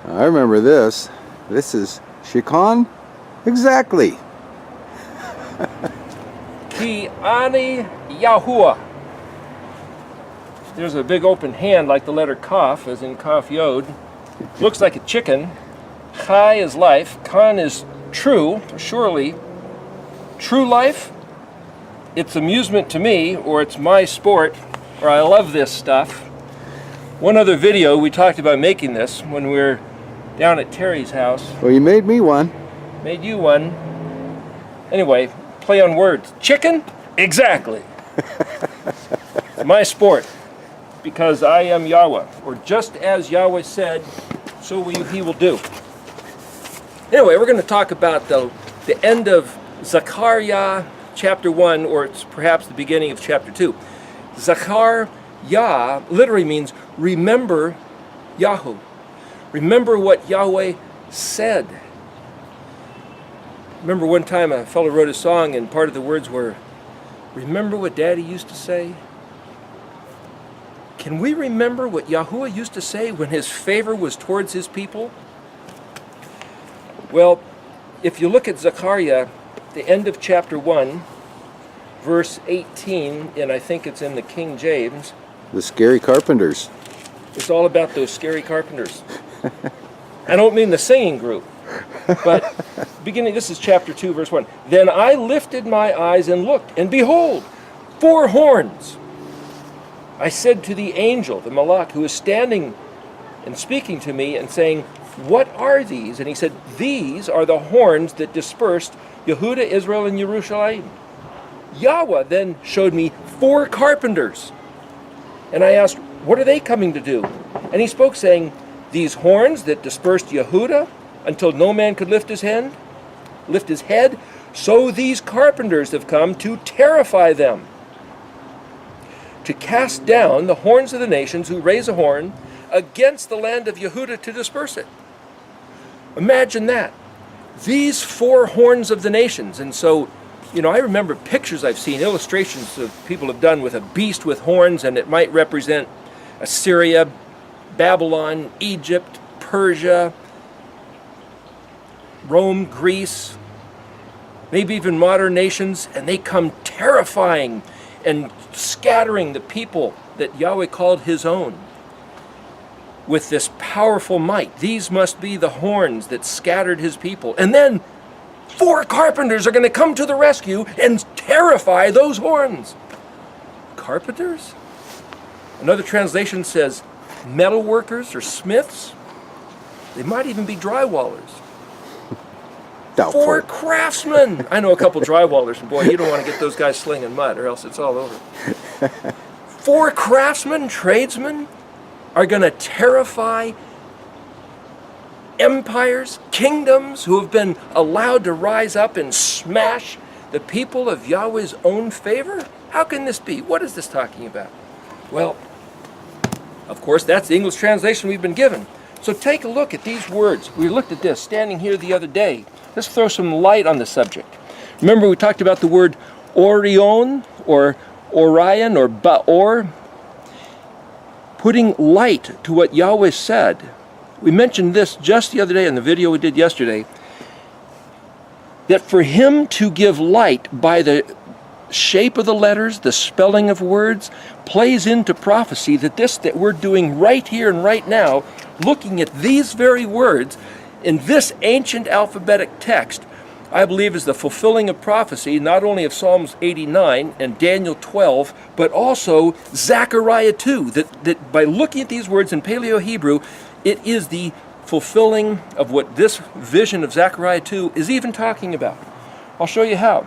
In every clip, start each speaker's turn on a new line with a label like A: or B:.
A: I remember this. This is Shikon? Exactly.
B: Ki ani Yahuwah. There's a big open hand like the letter Kaf, as in Kaf Yod. Looks like a chicken. Chai is life. Kan is true, surely. True life? It's amusement to me, or it's my sport, or I love this stuff. One other video, we talked about making this when we were down at Terry's house.
A: Well, you made me one.
B: Made you one. Anyway, play on words. Chicken? Exactly. My sport. Because I am Yahweh. Or just as Yahweh said, so he will do. Anyway, we're going to talk about the end of Zakar chapter 1, or it's perhaps the beginning of chapter 2. Zakar Yah literally means remember Yahoo. Remember what Yahweh said. Remember one time a fellow wrote a song and part of the words were, remember what Daddy used to say? Can we remember what Yahuwah used to say when his favor was towards his people? Well, if you look at Zechariah, the end of chapter 1, verse 18, and I think it's in the King James.
A: The scary carpenters.
B: It's all about those scary carpenters. I don't mean the singing group, but this is chapter 2, verse 1. Then I lifted my eyes and looked, and behold, 4 horns. I said to the angel, the Malach, who was standing and speaking to me and saying, what are these? And he said, these are the horns that dispersed Yehuda, Israel, and Jerusalem. Yahweh then showed me 4 carpenters. And I asked, what are they coming to do? And he spoke, saying, these horns that dispersed Yehuda until no man could lift his head, so these carpenters have come to terrify them, to cast down the horns of the nations who raise a horn against the land of Yehuda to disperse it. Imagine that. These 4 horns of the nations. And so, I remember pictures I've seen, illustrations of people have done with a beast with horns, and it might represent Assyria, Babylon, Egypt, Persia, Rome, Greece, maybe even modern nations, and they come terrifying and scattering the people that Yahweh called his own with this powerful might. These must be the horns that scattered his people. And then 4 carpenters are going to come to the rescue and terrify those horns. Carpenters? Another translation says metal workers or smiths. They might even be drywallers.
A: Doubtful.
B: 4 craftsmen. I know a couple drywallers, and boy, you don't want to get those guys slinging mud or else it's all over. 4 craftsmen, tradesmen are going to terrify empires, kingdoms who have been allowed to rise up and smash the people of Yahweh's own favor? How can this be? What is this talking about? Well, of course, that's the English translation we've been given. So take a look at these words. We looked at this standing here the other day. Let's throw some light on the subject. Remember we talked about the word Orion or Orion or Baor, putting light to what Yahweh said. We mentioned this just the other day in the video we did yesterday, that for him to give light by the shape of the letters, the spelling of words, plays into prophecy that we're doing right here and right now, looking at these very words in this ancient alphabetic text, I believe is the fulfilling of prophecy, not only of Psalms 89 and Daniel 12, but also Zechariah 2, that by looking at these words in Paleo-Hebrew, it is the fulfilling of what this vision of Zechariah 2 is even talking about. I'll show you how.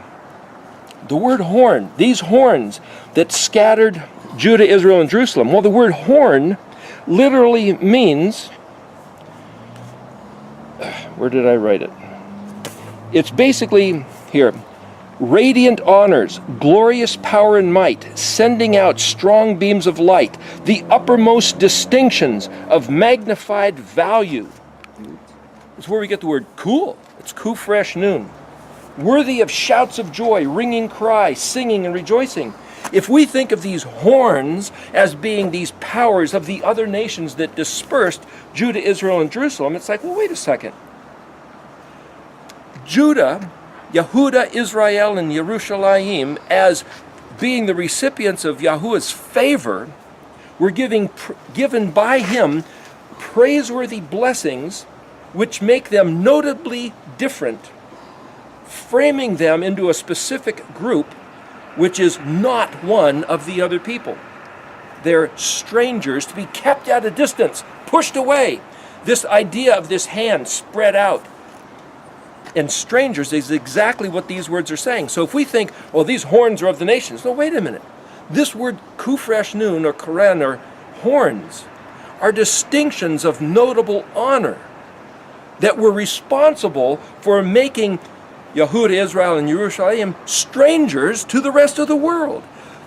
B: The word horn, these horns that scattered Judah, Israel, and Jerusalem. Well, the word horn literally means, where did I write it? It's basically, here, radiant honors, glorious power and might, sending out strong beams of light, the uppermost distinctions of magnified value. It's where we get the word cool. It's ku fresh noon. Worthy of shouts of joy, ringing cry, singing and rejoicing. if we think of these horns as being these powers of the other nations that dispersed Judah, Israel, and Jerusalem, it's like, well, wait a second. Judah, Yehuda, Israel, and Yerushalayim, as being the recipients of Yahuwah's favor, were given by him praiseworthy blessings which make them notably different, framing them into a specific group which is not one of the other people. They're strangers to be kept at a distance, pushed away. This idea of this hand spread out and strangers is exactly what these words are saying. So if we think, well, these horns are of the nations, no, wait a minute. This word kufresh nun or koren or horns are distinctions of notable honor that were responsible for making Yehuda, Israel, and Jerusalem strangers to the rest of the world.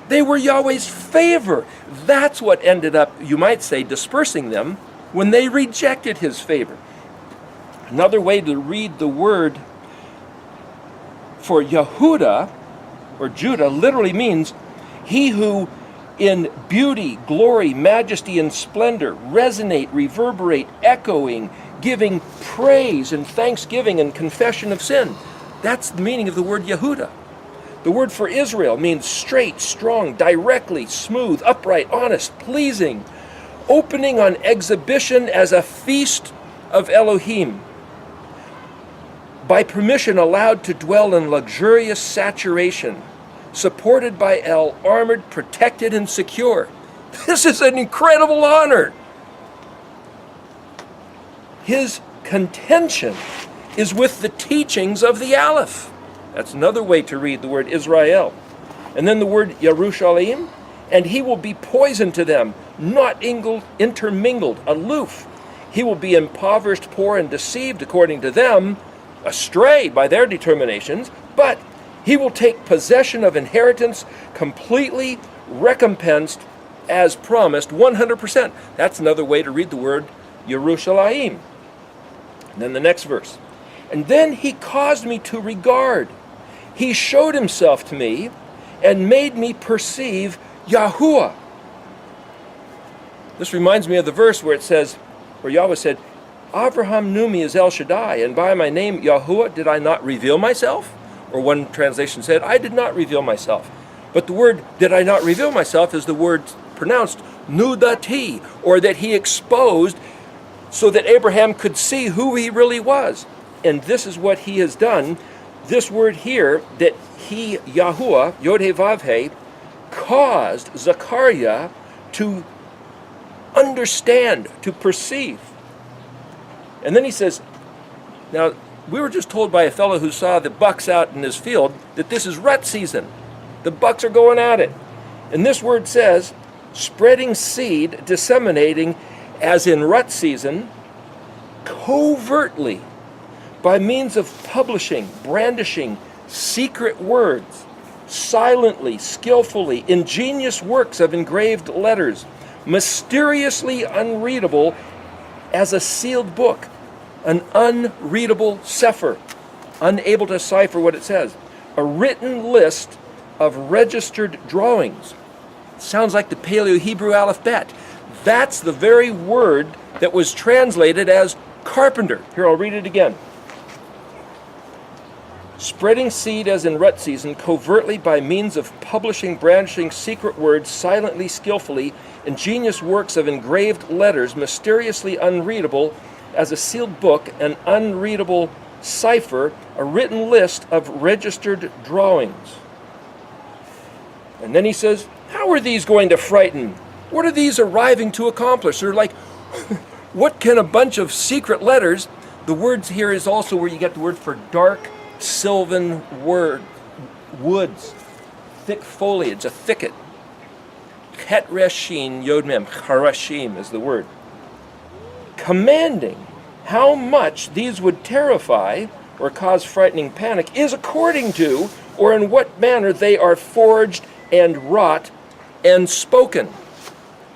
B: They were Yahweh's favor. That's what ended up, you might say, dispersing them when they rejected his favor. Another way to read the word for Yehuda, or Judah, literally means he who in beauty, glory, majesty, and splendor resonate, reverberate, echoing, giving praise and thanksgiving and confession of sin. That's the meaning of the word Yehuda. The word for Israel means straight, strong, directly, smooth, upright, honest, pleasing, opening on exhibition as a feast of Elohim. By permission allowed to dwell in luxurious saturation, supported by El, armored, protected, and secure. This is an incredible honor. His contention is with the teachings of the Aleph. That's another way to read the word Israel. And then the word Yerushalayim, and he will be poison to them, not intermingled, aloof. He will be impoverished, poor, and deceived according to them, astray by their determinations, but he will take possession of inheritance completely recompensed as promised 100%. That's another way to read the word Yerushalayim. And then the next verse. And then he caused me to regard. He showed himself to me and made me perceive Yahuwah. This reminds me of the verse where it says, where Yahweh said, Abraham knew me as El Shaddai, and by my name Yahuwah did I not reveal myself? Or one translation said, I did not reveal myself. But the word did I not reveal myself is the word pronounced nudati, or that he exposed so that Abraham could see who he really was. And this is what he has done. This word here, that he, Yahuwah, Yod-He-Vav-He, caused Zakariah to understand, to perceive. And then he says, now, we were just told by a fellow who saw the bucks out in his field that this is rut season. The bucks are going at it. And this word says, spreading seed, disseminating, as in rut season, covertly, by means of publishing, brandishing, secret words, silently, skillfully, ingenious works of engraved letters, mysteriously unreadable as a sealed book, an unreadable sefer, unable to decipher what it says, a written list of registered drawings. Sounds like the Paleo-Hebrew alphabet. That's the very word that was translated as carpenter. Here, I'll read it again. Spreading seed as in rut season, covertly by means of publishing, brandishing secret words, silently, skillfully, ingenious works of engraved letters, mysteriously unreadable as a sealed book, an unreadable cipher, a written list of registered drawings. And then he says, how are these going to frighten? What are these arriving to accomplish? They're like, what can a bunch of secret letters, the words here is also where you get the word for dark, sylvan woods, thick foliage, a thicket. Ket reshin yod mem, charashim is the word. Commanding how much these would terrify or cause frightening panic is according to, or in what manner they are forged and wrought and spoken.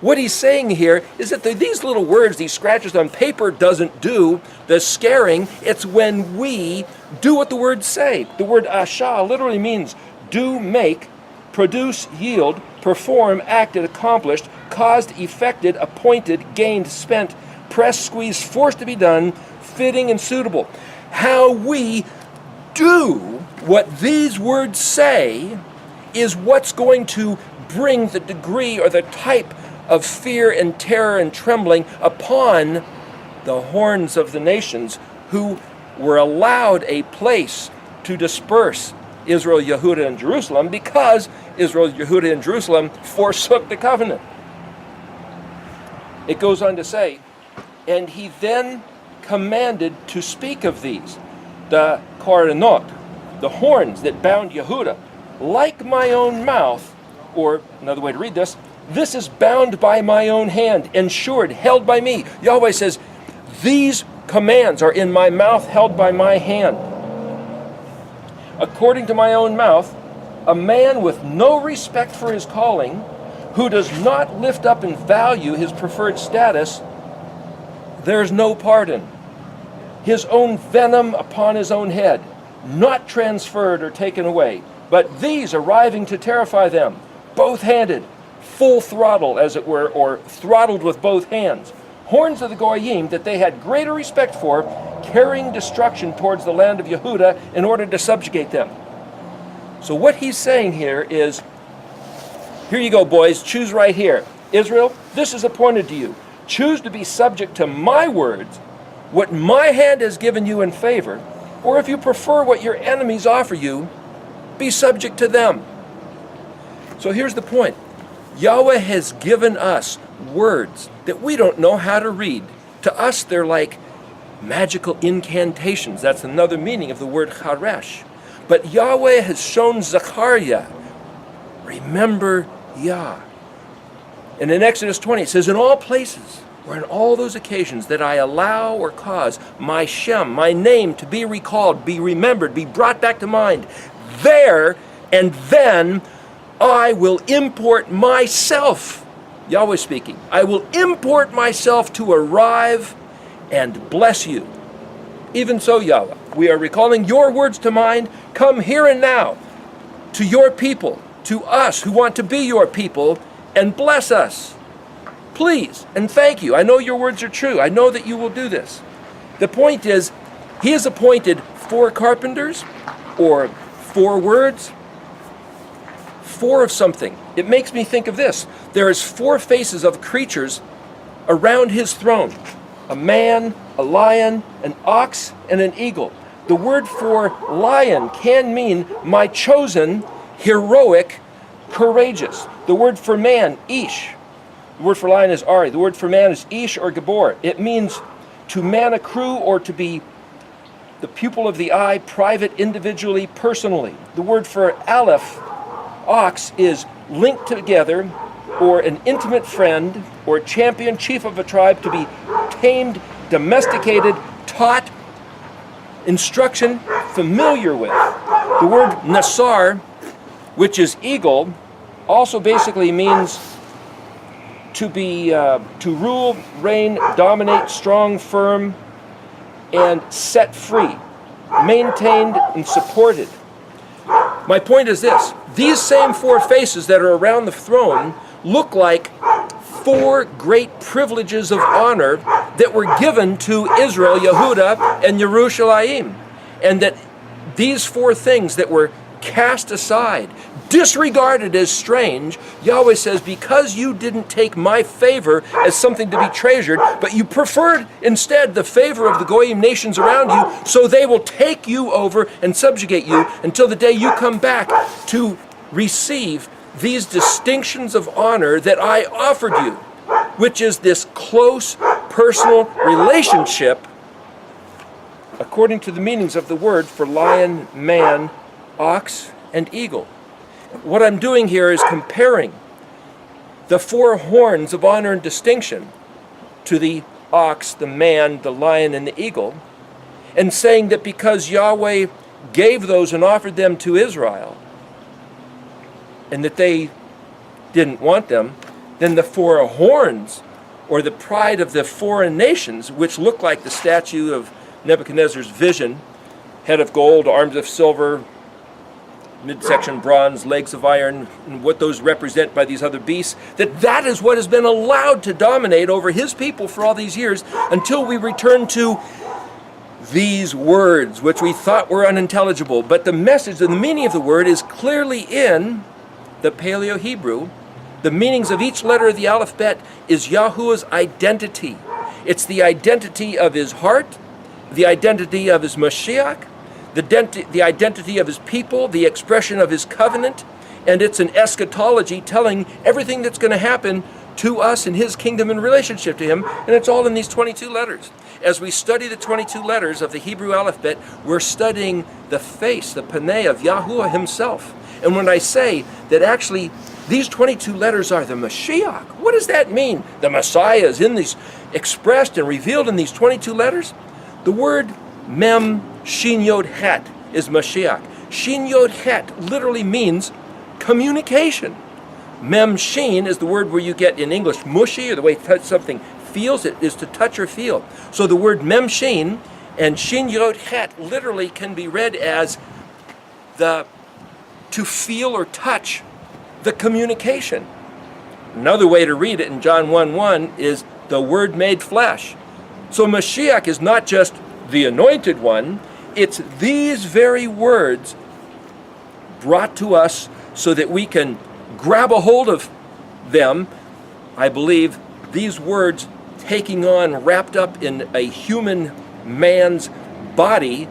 B: What he's saying here is that these little words, these scratches on paper, doesn't do the scaring. It's when we do what the words say. The word asha literally means do, make, produce, yield, perform, acted, accomplished, caused, effected, appointed, gained, spent, pressed, squeezed, forced to be done, fitting, and suitable. How we do what these words say is what's going to bring the degree or the type of fear and terror and trembling upon the horns of the nations who were allowed a place to disperse Israel, Yehudah, and Jerusalem because Israel, Yehudah, and Jerusalem forsook the covenant. It goes on to say, and he then commanded to speak of these, the koronot, the horns that bound Yehudah, like my own mouth, or another way to read this is bound by my own hand, ensured, held by me. Yahweh says, these commands are in my mouth, held by my hand. According to my own mouth, a man with no respect for his calling, who does not lift up and value his preferred status, there's no pardon. His own venom upon his own head, not transferred or taken away, but these arriving to terrify them, both-handed, full throttle, as it were, or throttled with both hands. Horns of the Goyim that they had greater respect for, carrying destruction towards the land of Yehudah in order to subjugate them. So what he's saying here is, here you go, boys, choose right here. Israel, this is appointed to you. Choose to be subject to my words, what my hand has given you in favor, or if you prefer what your enemies offer you, be subject to them. So here's the point. Yahweh has given us words that we don't know how to read. To us, they're like magical incantations. That's another meaning of the word charesh. But Yahweh has shown Zakar, remember Yah. And in Exodus 20, it says, in all places, or in all those occasions that I allow or cause my Shem, my name, to be recalled, be remembered, be brought back to mind, there and then I will import myself, Yahweh speaking, I will import myself to arrive and bless you. Even so, Yahweh, we are recalling your words to mind. Come here and now to your people, to us who want to be your people, and bless us. Please, and thank you. I know your words are true. I know that you will do this. The point is, he has appointed 4 carpenters, or 4 words, 4 of something. It makes me think of this. There is 4 faces of creatures around his throne. A man, a lion, an ox, and an eagle. The word for lion can mean my chosen, heroic, courageous. The word for man, ish. The word for lion is Ari. The word for man is Ish or Gabor. It means to man a crew or to be the pupil of the eye, private, individually, personally. The word for Aleph, ox, is linked together or an intimate friend or champion, chief of a tribe, to be tamed, domesticated, taught, instruction, familiar with. The word Nasar, which is eagle, also basically means to be, to rule, reign, dominate, strong, firm, and set free, maintained and supported. My point is this. These same 4 faces that are around the throne look like 4 great privileges of honor that were given to Israel, Yehudah, and Yerushalayim. And that these 4 things that were cast aside, disregarded as strange, Yahweh says, because you didn't take my favor as something to be treasured, but you preferred instead the favor of the Goyim nations around you, so they will take you over and subjugate you until the day you come back to receive these distinctions of honor that I offered you, which is this close personal relationship according to the meanings of the word for lion, man, ox, and eagle. What I'm doing here is comparing the 4 horns of honor and distinction to the ox, the man, the lion, and the eagle, and saying that because Yahweh gave those and offered them to Israel, and that they didn't want them, then the 4 horns, or the pride of the foreign nations, which look like the statue of Nebuchadnezzar's vision, head of gold, arms of silver, midsection bronze, legs of iron, and what those represent by these other beasts, that is what has been allowed to dominate over his people for all these years until we return to these words, which we thought were unintelligible. But the message and the meaning of the word is clearly in the Paleo-Hebrew. The meanings of each letter of the alphabet is Yahuwah's identity. It's the identity of his heart, the identity of his Mashiach, the identity of his people, the expression of his covenant, and it's an eschatology telling everything that's going to happen to us in his kingdom in relationship to him, and it's all in these 22 letters. As we study the 22 letters of the Hebrew alphabet, we're studying the face, the paneh of Yahuwah himself. And when I say that actually these 22 letters are the Mashiach, what does that mean? The Messiah is in these, expressed and revealed in these 22 letters? The word Mem Shin Yod Het is Mashiach. Shin Yod Het literally means communication. Mem Shin is the word where you get in English mushy, or the way something feels, it is to touch or feel. So the word Mem Shin and Shin Yod Het literally can be read as the to feel or touch the communication. Another way to read it in John 1:1 is the Word made flesh. So Mashiach is not just the anointed one, it's these very words brought to us so that we can grab a hold of them. I believe these words taking on, wrapped up in a human man's body,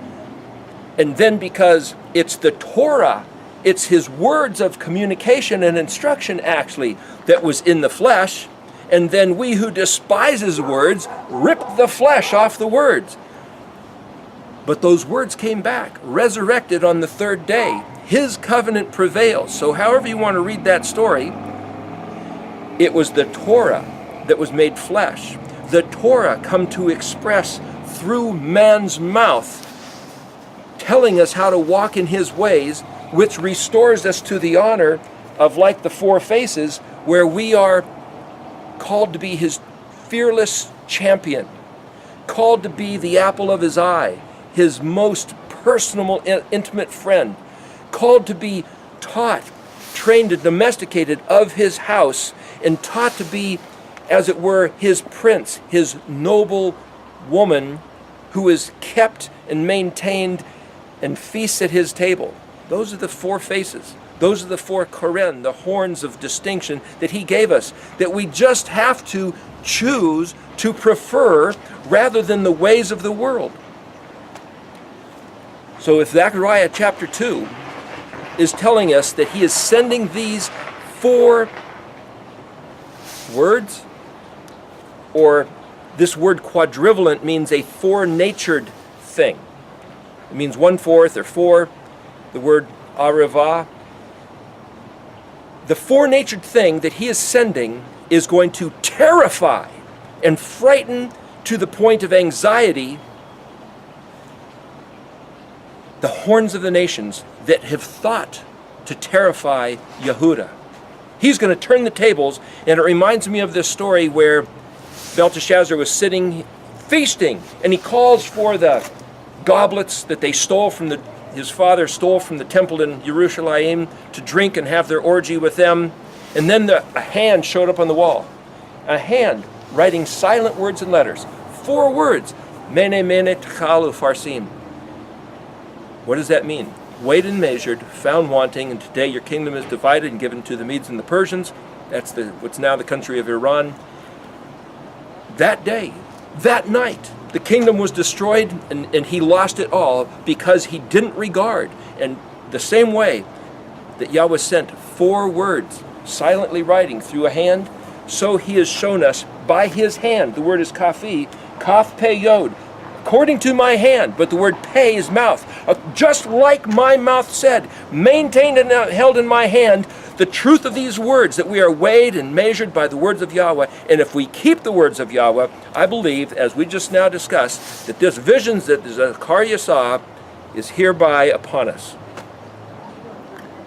B: and then because it's the Torah, it's his words of communication and instruction actually that was in the flesh, and then we who despise his words rip the flesh off the words. But those words came back, resurrected on the third day. His covenant prevails. So however you want to read that story, it was the Torah that was made flesh. The Torah come to express through man's mouth, telling us how to walk in his ways, which restores us to the honor of, like the four faces, where we are called to be his fearless champion, called to be the apple of his eye, his most personal, intimate friend, called to be taught, trained and domesticated of his house, and taught to be, as it were, his prince, his noble woman who is kept and maintained and feasts at his table. Those are the four faces. Those are the four koren, the horns of distinction that he gave us, that we just have to choose to prefer rather than the ways of the world. So if Zechariah chapter 2 is telling us that he is sending these four words, or this word quadrivalent means a four-natured thing. It means 1/4 or four. The word arava. The four-natured thing that he is sending is going to terrify and frighten to the point of anxiety the horns of the nations that have thought to terrify Yehuda. He's going to turn the tables, and it reminds me of this story where Belteshazzar was sitting feasting, and he calls for the goblets that they stole from his father stole from the temple in Jerusalem to drink and have their orgy with them. And then a hand showed up on the wall. A hand writing silent words and letters. 4 words. Mene mene tekel ufarsim. What does that mean? Weighed and measured, found wanting, and today your kingdom is divided and given to the Medes and the Persians. That's what's now the country of Iran. That day, that night, the kingdom was destroyed, and he lost it all because he didn't regard. And the same way that Yahweh sent 4 words, silently writing through a hand, so he has shown us by his hand. The word is kafi, kaf pe yod, according to my hand, but the word pe is mouth. Just like my mouth said, maintained and held in my hand the truth of these words, that we are weighed and measured by the words of Yahweh. And if we keep the words of Yahweh, I believe, as we just now discussed, that this visions that Zakar saw is hereby upon us.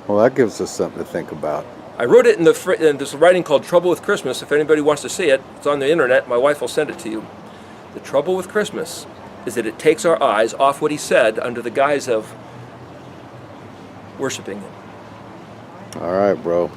A: Well, that gives us something to think about.
B: I wrote it in this writing called Trouble with Christmas. If anybody wants to see it, it's on the internet. My wife will send it to you. The trouble with Christmas is that it takes our eyes off what he said under the guise of worshiping him.
A: All right, bro.